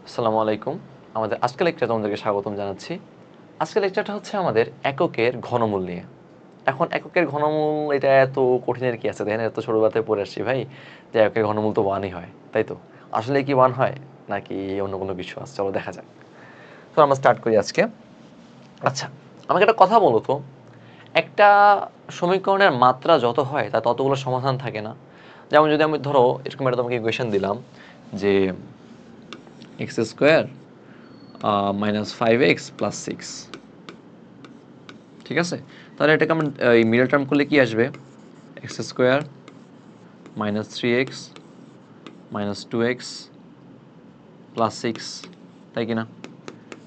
আসসালামু আলাইকুম। আমাদের আজকের লেকচারে তোমাদেরকে স্বাগতম জানাচ্ছি। আজকের লেকচারটা হচ্ছে আমাদের এককের ঘনমূল নিয়ে। এখন এককের ঘনমূল এটা এত কঠিনের কি আছে? দেখেন এত ছোটবেলাতে পড়ে আসছি ভাই যে এককের ঘনমূল তো 1ই হয়, তাই তো? আসলে কি 1 হয় নাকি অন্য কোনো কিছু আছে? চলো দেখা যাক। তো আমরা স্টার্ট করি আজকে। আচ্ছা, আমাকে একটা কথা বলো তো, একটা সমীকরণের মাত্রা যত হয় তার ততগুলো সমাধান থাকে না? যেমন যদি আমি ধরো এরকম একটা তোমাকে ইকুয়েশন দিলাম যে এক্স স্কোয়ার -5x+6, ঠিক আছে? তাহলে এটাকে আমরা এই মিডল টার্ম করলে কি আসবে? এক্স স্কোয়ার -3x -2x+6, তাই কি না?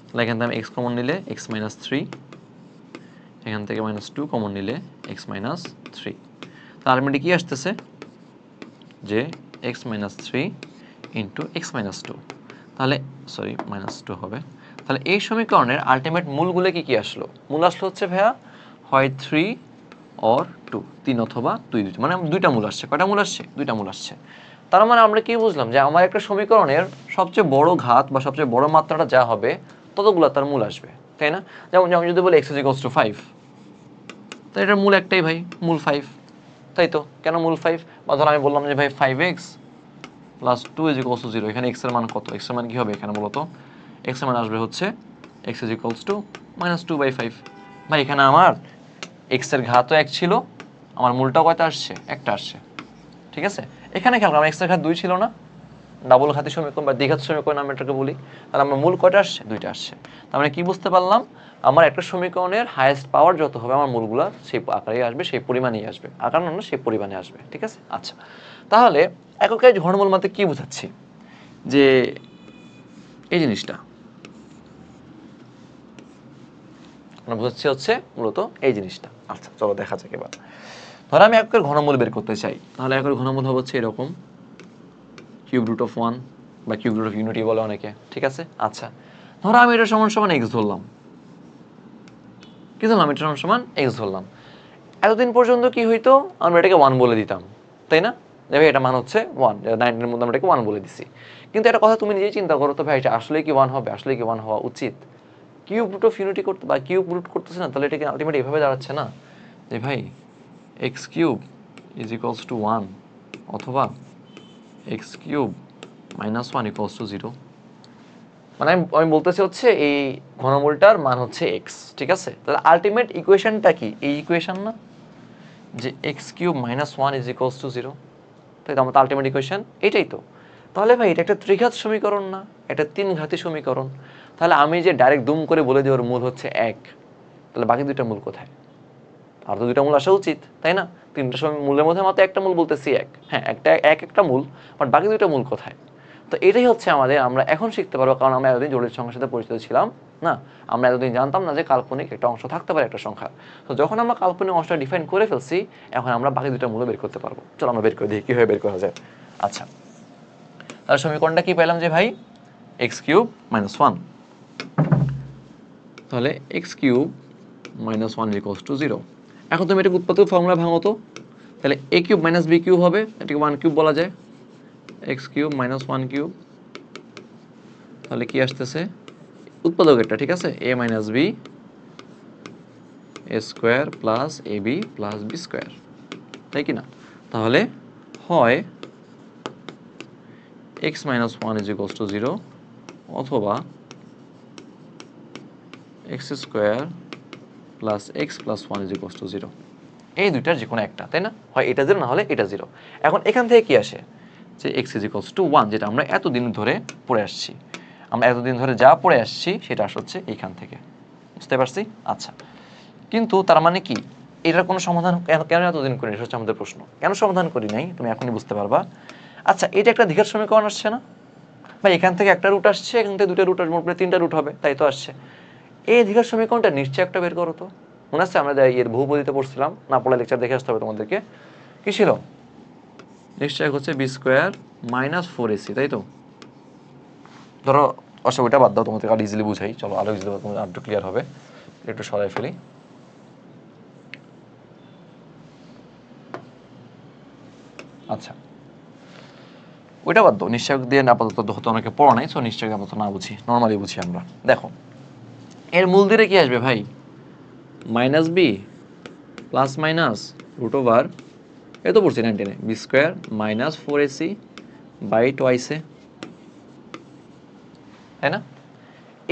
তাহলে এখান থেকে আমি এক্স কমন নিলে x-3, এখান থেকে -2 কমন নিলে x-3, তার মানে কি আসতেছে যে x-3 ইন্টু x-2, তাহলে সরি -2 হবে। তাহলে এই সমীকরণের আলটিমেট মূলগুলো কি আসলো? মূল আসলো হচ্ছে ভাইয়া হয় 3 অর 2, 3 অথবা 2, মানে দুইটা মূল আসছে। কয়টা মূল আসছে? দুইটা মূল আসছে। তার মানে আমরা কি বুঝলাম যে আমার একটা সমীকরণের সবচেয়ে বড় ঘাত বা সবচেয়ে বড় মাত্রাটা যা হবে ততগুলো তার মূল আসবে, তাই না? যেমন যেমন যদি বলি x=5, তাই এটার মূল একটাই ভাই, মূল 5, তাই তো? কেন মূল 5? বা ধর আমি বললাম যে ভাই 5x+2=0, এখানে x এর মান কত? x এর মান কি হবে এখানে বলো তো? x এর মান আসবে হচ্ছে x=-2/5। ভাই এখানে আমার x এর ঘাতও 1 ছিল, আমার মূলটাও কয়টা আসছে? একটা আসছে, ঠিক আছে? এখানে খেয়াল করো, আমার x এর ঘাত 2 ছিল না? ডাবল ঘাতের সমীকরণ বা দ্বিঘাত সমীকরণ আমরা এটাকে বলি। তাহলে আমার মূল কয়টা আসছে? 2টা আসছে। তার মানে কি বুঝতে পারলাম? আমার একটা সমীকরণের হাইয়েস্ট পাওয়ার যত হবে আমার মূলগুলো সেই আকারেই আসবে, সেই পরিমাণেই আসবে। আকার না, সেই পরিমাণে আসবে, ঠিক আছে? আচ্ছা, তাহলে এককের ঘনমূল বলতে কি বোঝাচ্ছি? যে এই জিনিসটা আমরা বোঝাচ্ছি হচ্ছে মূলত এই জিনিসটা। আচ্ছা চলো দেখা যাক এবার। ধরো আমি এককের ঘনমূল বের করতে চাই, তাহলে এককের ঘনমূল হবে হচ্ছে এরকম, √1 বা √ইউনিটি বলে অনেকে, ঠিক আছে? আচ্ছা, ধরো আমি এটা সমান সমান x ধরলাম। কি ধরলাম? এটা সমান সমান x ধরলাম। এতদিন পর্যন্ত কি হইতো? আমরা এটাকে 1 বলে দিতাম, তাই না? যে ভাই এটা মান হচ্ছে 1, 9 এর মধ্যে আমরা এটাকে 1 বলে দিছি। কিন্তু একটা কথা তুমি নিজেই চিন্তা করো তো ভাই, এটা আসলে কি 1 হবে? আসলে কি 1 হওয়া উচিত? কিউব করতে বা কিউব রুট করতেছে না, তাহলে এটাকে আলটিমেট এভাবে দাঁড়াচ্ছে না যে ভাই x³ = 1 অথবা x³ - 1 = 0। মানে আমি বলতেছি হচ্ছে এই ঘনমূলটার মান হচ্ছে x, ঠিক আছে? তাহলে আলটিমেট ইকুয়েশনটা কি? এই ইকুয়েশন না যে x³ - 1 = 0, তাই তো? আমার আলটিমেট ইকুয়েশন এটাই তো। তাহলে ভাই এটা একটা ত্রিঘাত সমীকরণ না, এটা 3 ঘাতী সমীকরণ। তাহলে আমি যে ডাইরেক্ট দুম করে বলে দিই ওর মূল হচ্ছে 1, তাহলে বাকি দুইটা মূল কোথায়? আর তো দুইটা মূল আসা উচিত, তাই না? তিনটা মূলের মধ্যে মাত্র একটা মূল বলতেছি 1, হ্যাঁ একটা মূল, বাট বাকি দুইটা মূল কোথায়? তো এটাই হচ্ছে আমাদের, আমরা এখন শিখতে পারবো, কারণ আমরা এতদিন জটিল সংখ্যার সাথে পরিচিত ছিলাম না। আমরা এতদিন জানতাম না যে কাল্পনিক একটা অংশ থাকতে পারে একটা সংখ্যা। তো যখন আমরা কাল্পনিক অংশটা ডিফাইন করে ফেলছি, এখন আমরা বাকি দুইটা মূল বের করতে পারবো। চলো আমরা বের করে দিই কীভাবে বের করা যায়। আচ্ছা, তাহলে সমীকরণটা কি পেলাম যে ভাই x³ - 1, তাহলে x³ - 1 = 0। এখন তুমি এটাকে উৎপাদক ফর্মুলা ভাঙো তো, তাহলে a³ - b³ হবে, এটাকে 1³ বলা যায়। x³ - 1³ তাহলে কি আসতেছে? উৎপাদক এটা, ঠিক আছে? a - b a² + ab + b², তাই কি না? তাহলে হয় x - 1 = 0 অথবা x² + x + 1 = 0। এই দুইটার যে কোনো একটা, তাই না? হয় এটা 0 না হলে এটা 0। এখন এখান থেকে কি আসে? যে x = 1, যেটা আমরা এতদিন ধরে পড়ে আসছি। আমরা এতদিন ধরে যা পড়ে আসছি সেটা হচ্ছে এইখান থেকে, বুঝতে পারছি? আচ্ছা, কিন্তু তার মানে কি এটার কোনো সমাধান কেন এতদিন করি? এটা হচ্ছে আমাদের প্রশ্ন। কেন সমাধান করি নাই তুমি এখনই বুঝতে পারবা। আচ্ছা, এটা একটা দ্বিঘাত সমীকরণ আসছে না ভাই? এখান থেকে একটা রুট আসছে, এখান থেকে দুটো রুট আসবে, মোট 3টা রুট হবে, তাই তো আসছে। এই দ্বিঘাত সমীকরণটা নিশ্চয় একটা বের করো তো। মনে আছে আমরা এর বহুপদীতে পড়ছিলাম, না পড়লে লেকচার দেখে আসতে হবে তোমাদেরকে। কি ছিল? নিশ্চয় হচ্ছে b² - 4ac, তাই তো? ধরো অবশ্য ওইটা বাদ দাও, তোমাদের আর ইজিলি বুঝাই, চলো আরো ইজিলি তোমাদের আরো ক্লিয়ার হবে। একটু সরাই ফেলি। আচ্ছা, ওইটা বাদ দাও, নিশ্চয়ক দিয়ে আপাতত হয়তো অনেকে পড়া নাই, সো নিশ্চয়ক আপাতত না বুঝি, নর্মালি বুঝি আমরা। দেখো এর মূল দিয়ে কি আসবে ভাই, minus B plus minus root over, এ তো পড়ছি 19 B square minus 4ac by টোয়াইসে, তাই না?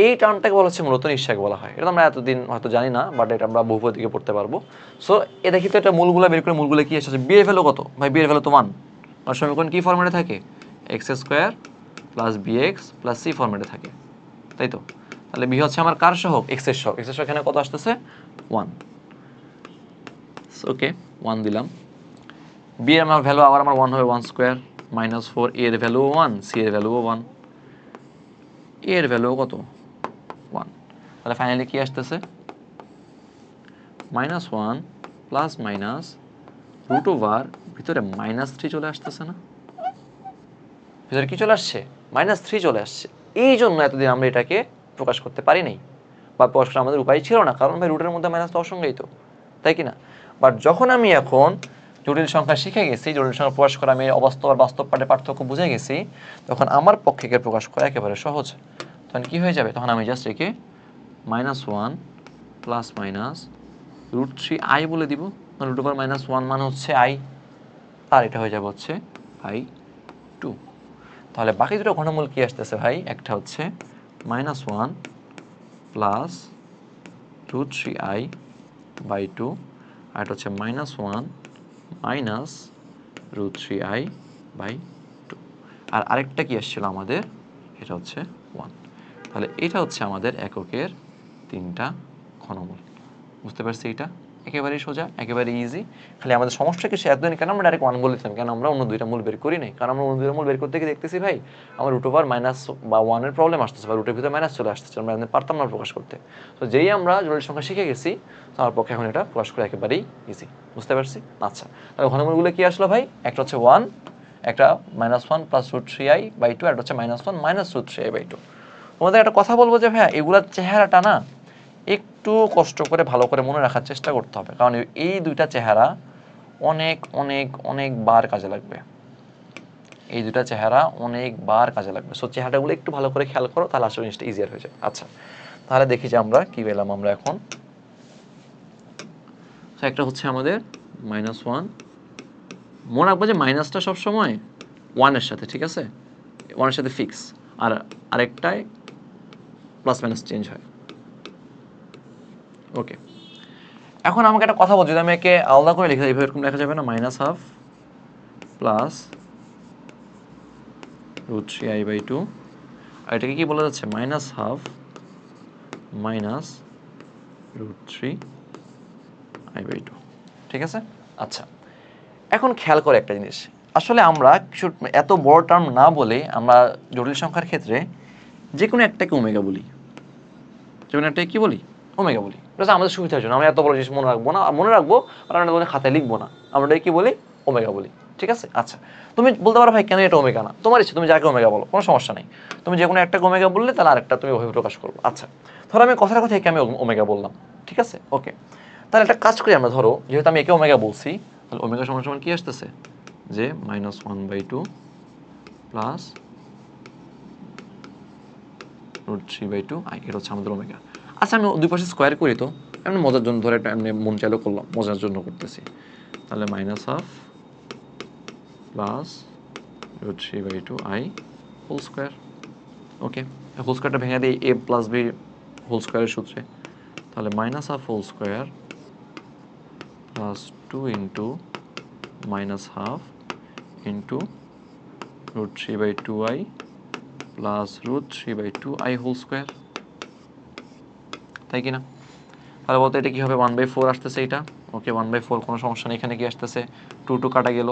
এই টার্মটাকে বলা হচ্ছে মূলত নিশ্চয়ক বলা হয়। এটা আমরা এতদিন হয়তো জানি না, বাট এটা আমরা বহুপদ দিকে পড়তে পারবো। সো এ দেখি তো এটা মূলগুলো বের করে, মূলগুলো কি এসেছে, বি এর ভ্যালু কত ভাই, বি এর ভ্যালু তো 1, আর সমীকরণ কি ফর্মেটে থাকে, X square plus BX plus C ফর্মেটে থাকে, তাই তো? তাহলে বি হচ্ছে আমার কার সহগ, এক্স এর সহগ, এক্স এর সহগ এখানে কত আসতেছে 1, ওকে 1 দিলাম। বি এর আমার ভ্যালু আবার আমার 1 হবে 1 স্কোয়ার মাইনাস 4, এর ভ্যালু 1, সি এর ভ্যালু 1, এর ভ্যালু কত 1, তাহলে ফাইনালি কি আসতেছে -1 প্লাস মাইনাস রুট ওভার, ভিতরে -3 চলে আসতেছে না, ভিতরে কি চলে আসছে -3 চলে আসছে। এই জন্য এতদিন আমরা এটাকে প্রকাশ করতে পারি নাই, বা প্রকাশ করার আমাদের উপায় ছিল না, কারণ ভাই রুটের মধ্যে মাইনাস তো অসংজ্ঞায়িত, তাই কি না? বাট যখন আমি এখন জটিল সংখ্যা শিখে গেছি, জটিল সংখ্যা প্রকাশ করা আমি অবাস্তব আর বাস্তব পাঠের পার্থক্য বুঝে গেছি, তখন আমার পক্ষে প্রকাশ করা একেবারে সহজ। তখন কি হয়ে যাবে, তখন আমি জাস্ট একে -1 প্লাস মাইনাস √3i বলে দিব, রুট ওভার -1 মানে হচ্ছে i, আর এটা হয়ে যাবে হচ্ছে i2। তাহলে বাকি দুটো ঘনমূল কি আসতেছে ভাই, একটা হচ্ছে -1 প্লাস √3i/2, আর এটা হচ্ছে -1 মাইনাস √3i/2, আর আরেকটা কি আসছিল আমাদের, এটা হচ্ছে 1। তাহলে এটা হচ্ছে আমাদের এককের 3টা ঘনমূল। বুঝতে পারছি? এটা একেবারেই সোজা, একেবারে ইজি। খালি আমাদের সমস্যা কি, এতদিন কেন আমরা ডাইরেক্ট 1 বলেছিলাম, কেন আমরা অন্য দুইটা মূল বের করি নাই? কারণ আমরা অন্য দুইটা মূল বের করতে গিয়ে দেখতেছি ভাই আমার রুট ওভার মাইনাস বা 1 এর প্রবলেম আসতেছে, বা রুটের ভিতরে মাইনাস চলে আসতেছে, আমরা পারতাম না প্রকাশ করতে। তো যেই আমরা জটিল সংখ্যা শিখে গেছি, আমার পক্ষে এখন এটা প্রকাশ করা একেবারেই ইজি। বুঝতে পারছি? আচ্ছা, তাহলে ঘনমূলগুলো কি আসলো ভাই, একটা হচ্ছে 1, একটা -1 প্লাস √3i/2, আর একটা হচ্ছে -1 মাইনাস √3i/2। তোমাদের একটা কথা বলবো যে ভাইয়া এগুলার চেহারাটা না একটু কষ্ট করে ভালো করে মনে রাখার চেষ্টা করতে হবে, কারণ এই দুইটা চেহারা অনেক অনেক অনেকবার কাজে লাগবে, এই দুইটা চেহারা অনেকবার কাজে লাগবে। সো চেহারাগুলো একটু ভালো করে খেয়াল করো, তাহলে আসলে জিনিসটা ইজিয়ার হয়ে যায়। আচ্ছা, তাহলে দেখি যে আমরা কি পেলাম আমরা এখন। সো একটা হচ্ছে আমাদের -1, মনে রাখবো যে মাইনাসটা সবসময় 1 এর সাথে, ঠিক আছে, 1 এর সাথে ফিক্স, আর আরেকটায় প্লাস মাইনাস চেঞ্জ হয়। ওকে, এখন আমাকে একটা কথা বল, যদি আমি একে আলাদা করে লিখে এইভাবে, এরকম লেখা যাবে না, -1/2 প্লাস √3i/2, আর এটাকে কি বলা যাচ্ছে, -1/2 মাইনাস √3i/2, ঠিক আছে? আচ্ছা, এখন খেয়াল করে একটা জিনিস, আসলে আমরা কিছু এত বড় টার্ম না বলে আমরা জটিল সংখ্যার ক্ষেত্রে যে কোনো একটাকে ওমেগা বলি, যে কোনো একটাকে কি বলি, ওমেগা বলি। এটা আমাদের সুবিধার জন্য, আমরা এত বড় জিনিস মনে রাখবো না, মনে রাখবো আর আমরা খাতায় লিখবো না, আমরা এটাকে কি বলি, ওমেগা বলি, ঠিক আছে? আচ্ছা, তুমি বলতে পারো ভাই কেন এটা ওমেগা না, তোমার ইচ্ছে, তুমি যাকে ওমেগা বলো, কোনো সমস্যা নেই। তুমি যে কোনো একটা ওমেগা বললে তাহলে আরেকটা তুমি ওইভাবে প্রকাশ করবো। আচ্ছা, ধরো আমি কথার কথা একে আমি ওমেগা বললাম, ঠিক আছে, ওকে। তাহলে একটা কাজ করি আমরা, ধরো যেহেতু আমি একে ওমেগা বলছি, তাহলে ওমেগা সমান সমান কি আসতেছে, যে -1/2 প্লাস √3/2i, এটা হচ্ছে আমাদের ওমেগা। আচ্ছা, আমি দুই পাশে স্কোয়ার করি তো, এমনি মজার জন্য, ধরে একটা এমনি মন চাইলেও করলাম, মজার জন্য করতেছি। তাহলে -1/2 প্লাস √3/2i হোল স্কোয়ার। ওকে, হোল স্কোয়ারটা ভেঙে দিই a প্লাস b হোল স্কোয়ারের সূত্রে, তাহলে -1/2 whole square plus 2 into -1/2 into √3/2i plus √3/2i whole square, তাই কি না? তাহলে বলতো এটা কি হবে, 1/4 আসতেছে এটা, ওকে 1/4 কোনো সমস্যা নেই, এখানে কি আসতেছে 2 কাটা গেল,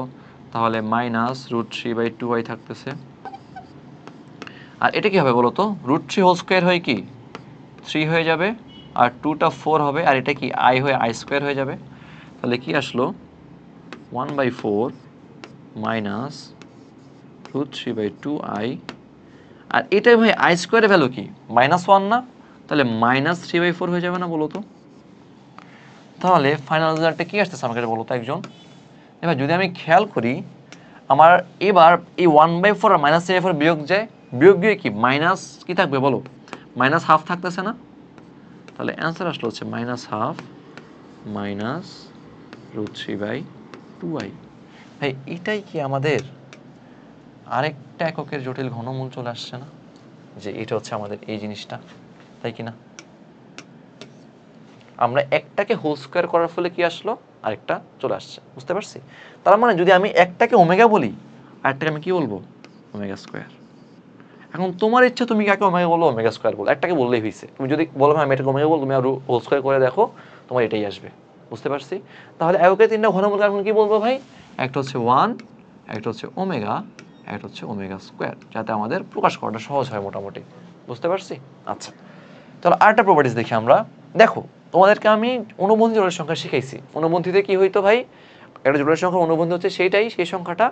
তাহলে মাইনাস √3/2i থাকতেছে। আর এটা কি হবে বলো তো, √3 হোল স্কোয়ার হয়ে কি 3 হয়ে যাবে, আর 2টা 4 হবে, আর এটা কি i হয়ে i স্কোয়ার হয়ে যাবে। তাহলে কি আসলো 1/4 মাইনাস √3/2i, আর এটাই ভাই i স্কোয়ারের ভ্যালু কি -1 না, তাহলে -3/4 হয়ে যাবে না বলো তো। তাহলে ফাইনাল রেজাল্টটা কি আসতেছে আমাকে বলো তো একজন। এবার যদি আমি খেয়াল করি, আমার এবার এই 1/4 আর -3/4 বিয়োগ যায়, বিয়োগ গিয়ে কি মাইনাস কি থাকবে বলো, -1/2 থাকতেছে না? তাহলে অ্যান্সার আসলো হচ্ছে -1/2 মাইনাস √3/2i। ভাই এটাই কি আমাদের আরেকটা এককের জটিল ঘনমূল চলে আসছে না, যে এটা হচ্ছে আমাদের এই জিনিসটা, তাই কি না? আমরা একটাকে হোল স্কোয়ার করার ফলে কি আসলো, আরেকটা চলে আসছে, বুঝতে পারছি? তার মানে যদি আমি একটাকে ওমেগা বলি, আরেকটাকে আমি কি বলবো, ওমেগা স্কোয়ার। এখন তোমার ইচ্ছা তুমি কাকে ওমেগা বলো, ওমেগা স্কোয়ার বলো, একটাকে বললেই হয়েছে। তুমি যদি বলো আমি এটাকে ওমেগা বলবো, তুমি আর হোল স্কোয়ার করে দেখো, তোমার এটাই আসবে, বুঝতে পারছি? তাহলে এককের তিনটা ঘনমূল এখন কি বলবো ভাই, একটা হচ্ছে 1, একটা হচ্ছে ওমেগা, একটা হচ্ছে ওমেগা স্কোয়ার, যাতে আমাদের প্রকাশ করাটা সহজ হয় মোটামুটি, বুঝতে পারছি? আচ্ছা, তাহলে আরেকটা প্রপার্টিস দেখি আমরা। দেখো তোমাদেরকে আমি অনুবন্ধী জোড়ের সংখ্যা শিখাইছি। অনুবন্ধীতে কি হইতো ভাই, একটা জোড়ের সংখ্যা অনুবন্ধী হচ্ছে সেইটাই, সেই সংখ্যাটা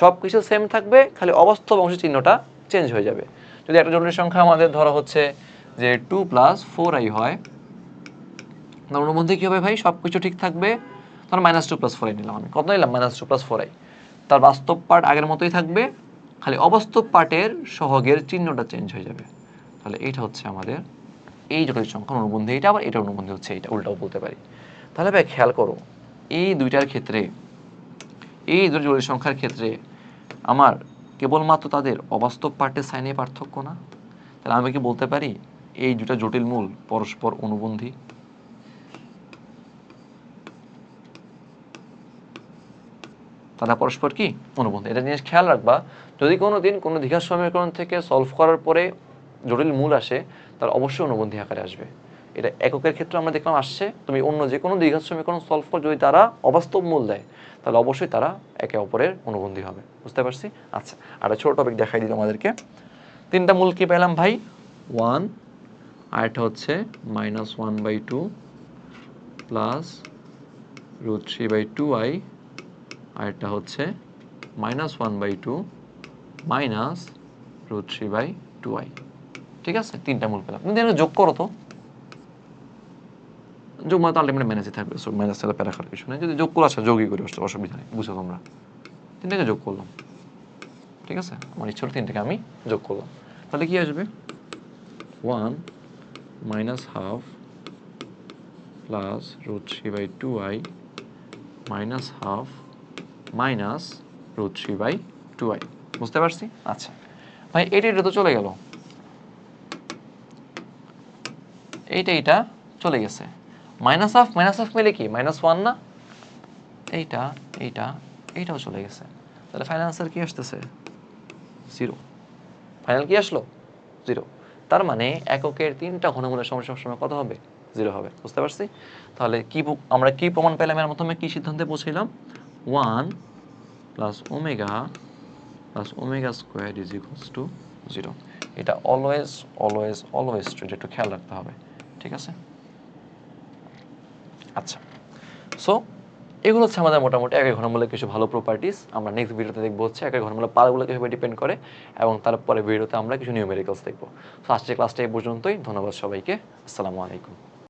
সব কিছু সেম থাকবে, খালি অবাস্তব অংশের চিহ্নটা চেঞ্জ হয়ে যাবে। যদি একটা জোড়ের সংখ্যা আমাদের ধরা হচ্ছে যে 2 + 4i হয়, তার অনুবন্ধী কি হবে ভাই, সব কিছু ঠিক থাকবে। তাহলে -2 + 4i নিলাম, আমি কত নিলাম, -2 + 4i। তার বাস্তব পার্ট আগের মতোই থাকবে, খালি অবাস্তব পার্টের সহগের চিহ্নটা চেঞ্জ হয়ে যাবে। তাহলে এইটা হচ্ছে আমাদের এই জটিল সংখ্যার অনুবন্ধী, এইটা আবার এটার অনুবন্ধী হচ্ছে এইটা, উল্টাও বলতে পারি। তাহলে ভাই খেয়াল করো, এই দুইটার ক্ষেত্রে, এই দুটো জটিল সংখ্যার ক্ষেত্রে আমার কেবলমাত্র তাদের অবাস্তব পার্টের সাইনে পার্থক্য না, তাহলে আমি কি বলতে পারি এই দুটা জটিল মূল পরস্পর অনুবন্ধী? তারা পরস্পর কি অনুবন্ধী, এটা জিনিস খেয়াল রাখবা। যদি কোনো দিন কোনো দ্বিঘাত সমীকরণ থেকে সলভ করার পরে জটিল মূল আসে, তার অবশ্যই অনুবন্ধী আকারে আসবে। এটা এককের ক্ষেত্রে আমরা দেখলাম আসছে, তুমি অন্য যে কোনো দ্বিঘাত সমীকরণ সলভ করো, যদি তারা অবাস্তব মূল দেয়, তাহলে অবশ্যই তারা একে অপরের অনুবন্ধী হবে, বুঝতে পারছি? আচ্ছা, আর ছোট টপিক দেখাই দিই তোমাদেরকে। তিনটা মূল কি পেলাম ভাই, 1, আরেকটা হচ্ছে -1/2 প্লাস √3/2i, আরেকটা হচ্ছে -1/2 মাইনাস √3/2i। ঠিক আছে, তিনটা মূল পেলাম। তুমি এখানে যোগ করো তো, যোগ মানে তো আলটিমেটলি ম্যানেজই থাকবে, সো ম্যানেজ ছাড়া প্যারা খাওয়ার কিছু নেই। যদি যোগ করে আসা যোগই করি, অসুবিধা নেই, বুঝো তোমরা। তিনটাকে যোগ করলাম, ঠিক আছে, আমার ইচ্ছে হলো তিনটাকে আমি যোগ করলাম। তাহলে কি আসবে, 1 -1/2 প্লাস √3/2i -1/2 মাইনাস √3/2i, বুঝতে পারছি? আচ্ছা ভাই, এটা তো চলে গেল, এইটা চলে গেছে। -1/2 মিলে কি -1 না, এইটাও চলে গেছে। তাহলে ফাইনাল আনসার কি আসতেছে, 0। ফাইনাল কি আসলো, 0। তার মানে এককের তিনটা ঘনমূলের সমস্যা সবসময় কত হবে, 0 হবে, বুঝতে পারছি? তাহলে কি আমরা কি প্রমাণ পেলাম, এর মাধ্যমে কি সিদ্ধান্তে পৌঁছাইলাম, 1 + omega plus omega square is equals to 0। এটা অলওয়েজ অলওয়েজ অলওয়েজ ট্রু, একটু খেয়াল রাখতে হবে, ঠিক আছে? আচ্ছা, সো এগুলো হচ্ছে আমাদের মোটামুটি একের ঘনমূলের কিছু ভালো প্রপার্টিস। আমরা নেক্সট ভিডিওতে দেখবো হচ্ছে একের ঘনমূলের পারগুলো কীভাবে ডিপেন্ড করে, এবং তারপরে ভিডিওতে আমরা কিছু নিউমেরিক্যালস দেখবো। সো আজকের ক্লাসটা এই পর্যন্তই। ধন্যবাদ সবাইকে, আসসালামু আলাইকুম।